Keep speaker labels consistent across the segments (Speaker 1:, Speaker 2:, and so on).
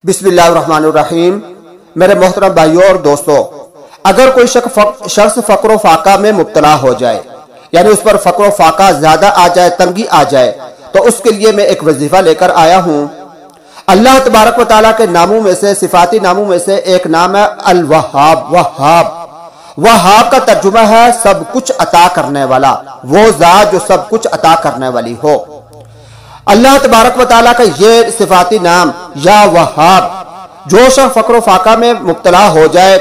Speaker 1: बिस्मिल्लाहिर्रहमानिर्रहीम। मेरे मोहतरम भाइयों और दोस्तों, अगर कोई शख्स फक्र फाका में मुब्तला हो जाए, यानी उस पर फक्र फाका ज्यादा आ जाए, तंगी आ जाए, तो उसके लिए मैं एक वजीफा लेकर आया हूं। अल्लाह तबारक व तआला के नामों में से, सिफाती नामों में से एक नाम है अल वहाब। वहाब का तर्जुमा है सब कुछ अता करने वाला, वो ज़ात जो सब कुछ अता करने वाली हो। अल्लाह तबारक व तआला का ये सिफाती नाम या वहाब, जो शख्स फक्र फाका में मुब्तला हो जाए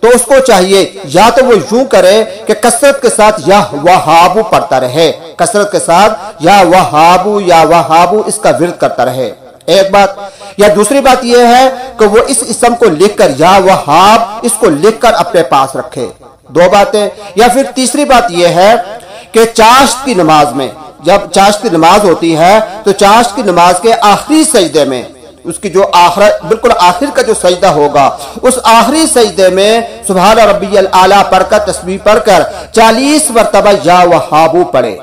Speaker 1: तो उसको चाहिए या तो वो यूं करे कि कसरत के साथ या वहाबू पढ़ता रहे, कसरत के साथ या वहाबू इसका विर्द करता रहे, एक बात। या दूसरी बात यह है कि वो इस इसम को लिखकर या वहाब इसको लिखकर अपने पास रखे, दो बातें। या फिर तीसरी बात यह है कि चाश्त की नमाज में, जब चाश्त की नमाज होती है तो चाश्त की नमाज के आखिरी सजदे में, उसकी जो बिल्कुल आखिर का जो सजदा होगा, उस आखिरी सजदे में सुभान रब्बियल आला पढ़कर, तस्बीह पढ़कर 40 मरतबा या वहाबू पढ़े।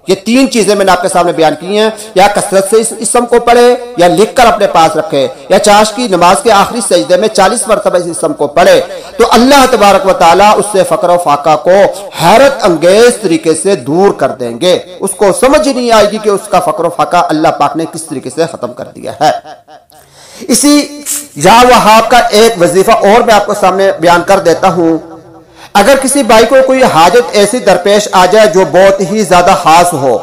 Speaker 1: ये तीन चीजें मैंने आपके सामने बयान की हैं। या कसरत से इस इसम को पढ़े, या लिखकर अपने पास रखे, या चाश की नमाज के आखिरी सजदे में 40 मरतबा इस इसम को पढ़े, तो अल्लाह तबारक व तआला उससे फक्र फाका को हैरत अंगेज तरीके से दूर कर देंगे। उसको समझ ही नहीं आएगी कि उसका फक्र फाका अल्लाह पाक ने किस तरीके से खत्म कर दिया है। इसी या वहाब का एक वजीफा और मैं आपको सामने बयान कर देता हूं। अगर किसी भाई को कोई हाजत ऐसी दरपेश आ जाए जो बहुत ही ज्यादा खास हो,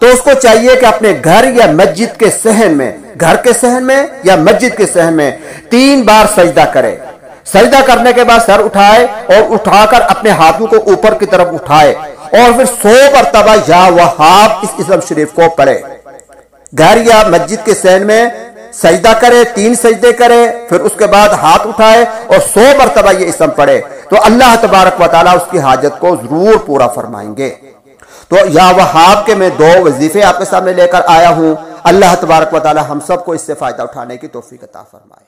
Speaker 1: तो उसको चाहिए कि अपने घर या मस्जिद के सहन में, घर के सहन में या मस्जिद के सहन में 3 बार सजदा करे। सजदा करने के बाद सर उठाए और उठाकर अपने हाथों को ऊपर की तरफ उठाए और फिर 100 मरतबा या वहाब इस इसम शरीफ को पढ़े। घर या मस्जिद के सहन में सजदा करे, 3 सजदे करे, फिर उसके बाद हाथ उठाए और 100 मरतबा ये इसम पढ़े, तो अल्लाह तबारक व तआला उसकी हाजत को जरूर पूरा फरमाएंगे। तो या वहाब के मैं 2 वजीफे आपके सामने लेकर आया हूं। अल्लाह तबारक व तआला हम सबको इससे फायदा उठाने की तौफीक अता फरमाए।